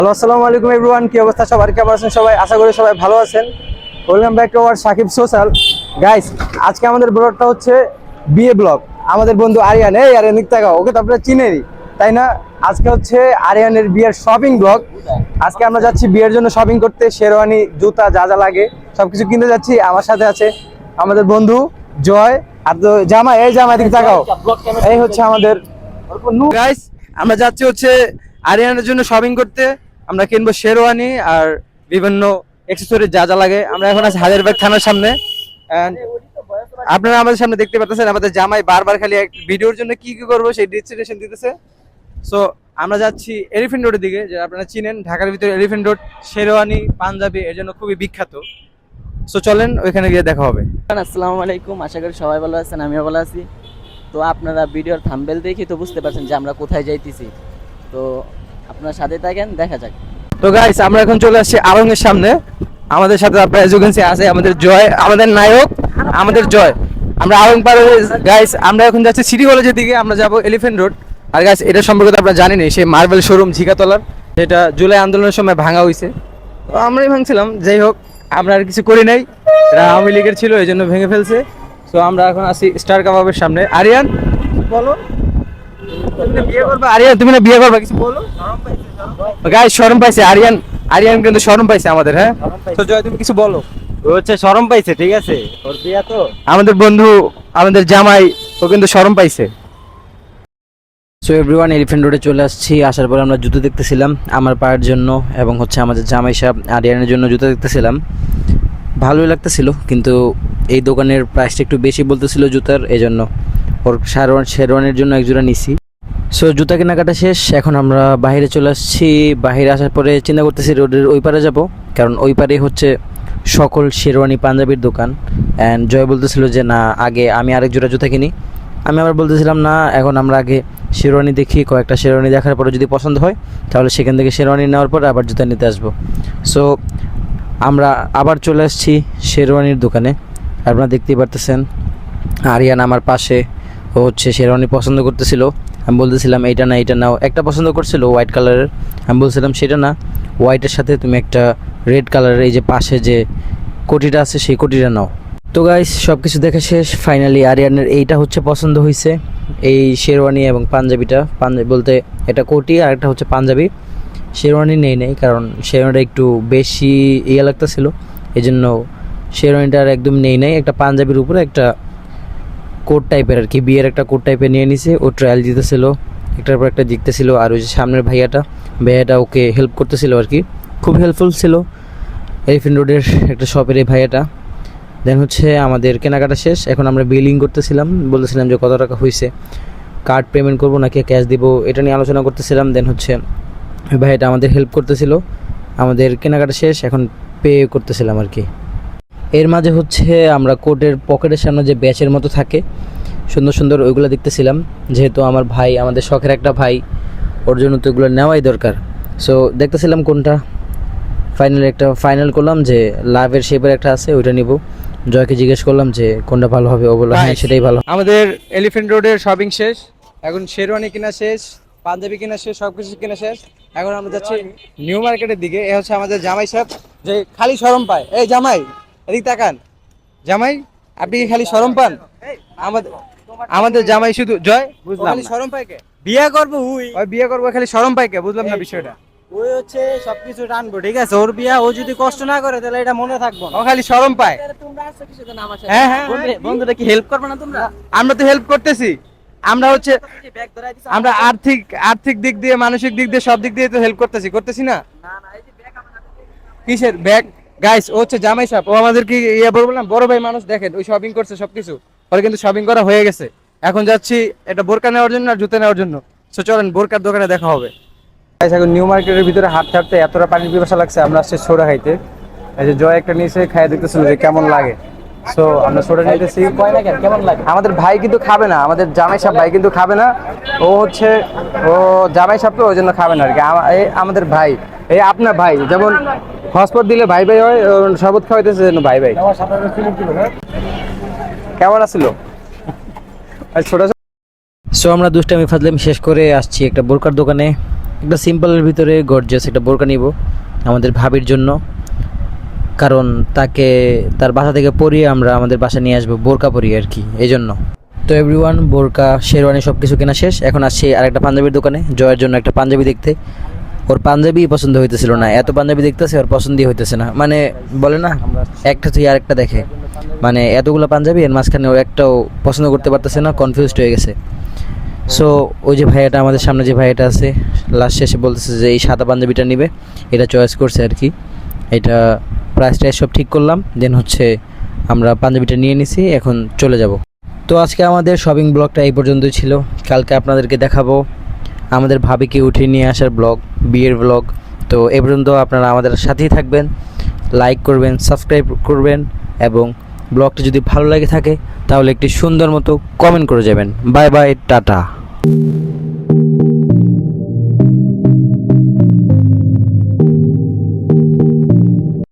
Hello, আসসালামু আলাইকুম everyone. কি অবস্থা সবার, কেমন আছেন সবাই? আশা করি সবাই ভালো আছেন। Welcome back to our Sakib social. Guys, আজকে আমাদের ব্লগটা হচ্ছে বিয়ে ব্লগ। আমাদের বন্ধু আরিয়ান, এই আরিয়ান নিক্তাগা, ওকে তো আপনারা চিনেনই, তাই না? আজকে হচ্ছে আরিয়ানের বিয়ের শপিং ব্লগ। আজকে আমরা যাচ্ছি বিয়ের জন্য শপিং করতে, শেরওয়ানি, জুতা, যা যা লাগে সবকিছু কিনতে যাচ্ছি। আমার সাথে আছে আমাদের বন্ধু জয়, আর তো জামাই, এই জামাই দিকে তাকাও, এই হচ্ছে আমাদের গাইস। আমরা যাচ্ছি হচ্ছে আরিয়ানের জন্য শপিং করতে। আমরা কিনবো শেরওয়ানি আর বিভিন্ন অ্যাকসেসরি যা যা লাগে। আমরা এখন আছি হাজারবাগ থানার সামনে। And আপনারা আমাদের সামনে দেখতে পাচ্ছেন আমাদের জামাই বারবার খালি এক ভিডিওর জন্য কি কি করবো সেই ডিসক্রিপশন দিতেছে। সো আমরা যাচ্ছি এলিফ্যান্ট রোডের দিকে, যে আপনারা চিনেন ঢাকার ভিতরে এলিফ্যান্ট রোড শেরওয়ানি পাঞ্জাবি এর জন্য খুবই বিখ্যাত। সো চলেন ওইখানে গিয়ে দেখা হবে। আসসালামু আলাইকুম, আশা করি সবাই ভালো আছেন, আমিও ভালো আছি। তো আপনারা ভিডিওর থাম্বনেল দেখে তো বুঝতে পারছেন যে আমরা কোথায় যাইতেছি। তো আপনার সাথে থাকেন, দেখা যাক। তো গাইস, আমরা এখন চলে আসছি আড়ং-এর সামনে। আমাদের সাথে আপনারা এজেন্সি আছে আমাদের জয়, আমাদের নায়ক, আমাদের জয়। আমরা আড়ং পার হয়ে গাইস আমরা এখন যাচ্ছি সিটি কলেজের দিকে। আমরা যাব এলিফ্যান্ট রোড। আর গাইস, এটা সম্পর্কে তো আপনারা জানেনই, সেই মার্বেল শোরুম ঝিকাতলার, যেটা জুলাই আন্দোলনের সময় ভাঙা হয়েছে। তো আমরাই ভাঙছিলাম, যাই হোক আমরা আর কিছু করি নাই, এটা আওয়ামী লীগের ছিল এই জন্য ভেঙে ফেলছে। তো আমরা এখন আছি স্টার কাবাবের সামনে। আরিয়ান বলো, তুমি না বিয়ে করবে? আরিয়ান তুমি না বিয়ে করবে, কিছু বলো। গাইস শরম পাইছে আরিয়ান, আরিয়ান কিন্তু শরম পাইছে আমাদের। হ্যাঁ, তো জয় তুমি কিছু বলো। ও হচ্ছে শরম পাইছে, ঠিক আছে, ওর বিয়া তো। আমাদের বন্ধু, আমাদের জামাই, ও কিন্তু শরম পাইছে। সো এভরিওয়ান, এলিফ্যান্ট রোডে চলে আসছি। আসার পর আমরা জুতো দেখতেছিলাম আমার পায়ের জন্য, এবং হচ্ছে আমাদের জামাই সাহেব আরিয়ানের জন্য জুতো দেখতেছিলাম। ভালোই লাগতেছিল, কিন্তু এই দোকানের প্রাইসটা একটু বেশি বলতেছিল জুতার, এই জন্য ওর শেরওয়ানির জন্য এক জোড়া নিছি। সো জুতা কেনাকাটা শেষ, এখন আমরা বাইরে চলে আসছি। বাইরে আসার পরে চিন্তা করতেছি রোডের ওই পারে যাব, কারণ ওই পারে হচ্ছে সকল শেরওয়ানি পাঞ্জাবির দোকান। অ্যান্ড জয় বলতেছিল যে না, আগে আমি আরেক জোড়া জুতা কিনি। আমি আবার বলতেছিলাম না, এখন আমরা আগে শেরওয়ানি দেখি, কয়েকটা শেরওয়ানি দেখার পরে যদি পছন্দ হয় তাহলে সেখান থেকে শেরওয়ানি নেওয়ার পরে আবার জুতা নিতে আসবো। সো আমরা আবার চলে আসছি শেরওয়ানির দোকানে। আপনারা দেখতেই পারতেছেন আরিয়ান আমার পাশে, ও হচ্ছে শেরওয়ানি পছন্দ করতেছিল। আমি বলতেছিলাম এইটা না এইটা নাও। একটা পছন্দ করছিল হোয়াইট কালারের, আমি বলছিলাম সেটা না, হোয়াইটের সাথে তুমি একটা রেড কালারের এই যে পাশে যে কোটিটা আছে সেই কোটিটা নাও। তো গাইস, সব কিছু দেখা শেষ। ফাইনালি আরিয়ানের এইটা হচ্ছে পছন্দ হয়েছে, এই শেরওয়ানি এবং পাঞ্জাবিটা। পাঞ্জাবি বলতে এটা কোটি আর একটা হচ্ছে পাঞ্জাবি। শেরওয়ানি নেই, কারণ শেরওয়ানিটা একটু বেশি ইয়ে লাগতেছিল, এই জন্য শেরওয়ানিটা আর একদম নেই। একটা পাঞ্জাবির উপরে একটা কোট টাইপের আর কি, বিয়ের একটা কোট টাইপের নিয়ে নিছে। ও ট্রায়াল দিতেছিল, একটার পর একটা জিততেছিল। আর ওই যে সামনের ভাইয়াটা ওকে হেল্প করতেছিল আর কি, খুব হেল্পফুল ছিল এলিফ্যান্ট রোডের একটা শপের এই ভাইয়াটা। দেন হচ্ছে আমাদের কেনাকাটা শেষ, এখন আমরা বিলিং করতেছিলাম, বলতেছিলাম যে কত টাকা হয়েছে, কার্ড পেমেন্ট করবো নাকি ক্যাশ দিব, এটা নিয়ে আলোচনা করতেছিলাম। দেন হচ্ছে ভাইয়াটা আমাদের হেল্প করতেছিল। আমাদের কেনাকাটা শেষ, এখন পে করতেছিলাম আর কি। এর মাঝে হচ্ছে আমরা কোটের পকেটের সামনে যে ব্যাচের মতো থাকে সুন্দর সুন্দর, ওইগুলো দেখতেছিলাম। যেহেতু আমার ভাই, আমাদের শখের একটা ভাই, ওর জন্য তো এগুলো নেওয়াই দরকার। সো দেখতেছিলাম কোনটা ফাইনাল করলাম যে লাভের শেপের একটা আছে, ওইটা নিব। জয়কে জিজ্ঞেস করলাম যে কোনটা ভালো হবে, ও বলল হ্যাঁ সেটাই ভালো। আমাদের এলিফ্যান্ট রোডের শপিং শেষ, এখন শেরওয়ানি কেনা শেষ, পাঞ্জাবি কেনা শেষ, সবকিছু কেনা শেষ। এখন আমরা যাচ্ছি নিউ মার্কেটের দিকে। এ হচ্ছে আমাদের জামাই সাহেব, যে খালি শরম পায়। এই জামাই এদিক তাকান, জামাই আপনি কি খালি শরম পান? আমাদের জামাই শুধু জয়, বুঝলাম খালি শরম পায় কে? বিয়া করবো ওই বিয়ে করবো খালি শরম পায় কে? বুঝলাম না বিষয়টা। ওই হচ্ছে সবকিছু টানবো, ঠিক আছে, ওর বিয়া, ও যদি কষ্ট না করে তাহলে এটা মনে থাকবো না। ও খালি শরম পায়। তোমরা আসছো কিছু তো আমার সাথে। হ্যাঁ হ্যাঁ, বন্ধুরা কি হেল্প করবে না তোমরা? আমরা তো হেল্প করতেছি। আমরা হচ্ছে আমরা আর্থিক দিক দিয়ে, মানসিক দিক দিয়ে, সব দিক দিয়ে তো হেল্প করতেছি না। কিসের ব্যাগ? গাইস, ও হচ্ছে জামাই সাহেব, ও আমাদেরকে ইয়ে বলবো না, বড় ভাই মানুষ। দেখেন ওই শপিং করছে সবকিছু, ওর কিন্তু শপিং করা হয়ে গেছে। এখন যাচ্ছি এটা বোরকা নেওয়ার জন্য আর জুতা নেওয়ার জন্য। সো চলেন বোরকার দোকানে দেখা হবে। গাইস, এখন নিউ মার্কেটের ভিতরে হাঁটতে হাঁটতে এতটা পানির পিপাসা লাগছে, আমরা আসছি সোডা খাইতে। এই যে জয় একটা নিয়েছে, খাইয়ে দেখতেছিল যে কেমন লাগে। সো আমরা সোডা নিতেছি। কেমন লাগে? আমাদের ভাই কিন্তু খাবে না, আমাদের জামাই সাহেব ভাই কিন্তু খাবে না। ও হচ্ছে ও জামাই সাহেব তো ওই জন্য খাবে না আর কি। আমাদের ভাই, এই আপনার ভাই যেমন হসপট দিলে ভাই ভাই হয়, শরবত খাওয়াইতেছে জন্য ভাই ভাই। কেমন আছিল? সো আমরা দুষ্টামি ফাজলামি শেষ করে আসছি একটা বোরকার দোকানে। একটা সিম্পলের ভিতরে গর্জিয়াস একটা বোরকা নিব আমাদের ভাবির জন্য, কারণ তাকে তার বাসা থেকে পরিয়ে আমরা আমাদের বাসা নিয়ে আসবো বোরকা পরিয়ে আর কি, এই জন্য। তো এভরিওয়ান, বোরকা শেরওয়ানি সব কিছু কেনা শেষ। এখন আসছি আরেকটা পাঞ্জাবির দোকানে জয়ের জন্য একটা পাঞ্জাবি দেখতে। ওর পাঞ্জাবি পছন্দ হইতেছিল না, এত পাঞ্জাবি দেখতেছে ওর পছন্দই হইতেছে না, মানে বলে না একটা তুই আরেকটা দেখে, মানে এতগুলো পাঞ্জাবি এর মাঝখানে ও একটাও পছন্দ করতে পারতেছে না, কনফিউজড হয়ে গেছে। সো ওই যে ভাইয়াটা আমাদের সামনে যে ভাইয়াটা আছে লাস্ট শেষে বলতেছে যে এই সাদা পাঞ্জাবিটা নিবে, এটা চয়েস করছে আর কি। এটা প্রাইস টাইস সব ঠিক করলাম, দেন হচ্ছে আমরা পাঞ্জাবিটা নিয়ে নিছি, এখন চলে যাব। তো আজকে আমাদের শপিং ব্লগটা এই পর্যন্তই ছিল। কালকে আপনাদেরকে দেখাবো আমাদের ভাবিকে উঠিয়ে নিয়ে আসার ব্লগ, বিয়ের ব্লগ। তো এ পর্যন্ত আপনারা আমাদের সাথেই থাকবেন, লাইক করবেন, সাবস্ক্রাইব করবেন, এবং ব্লগটা যদি ভালো লাগে থাকে তাহলে একটি সুন্দর মতো কমেন্ট করে যাবেন। Bye bye, tata.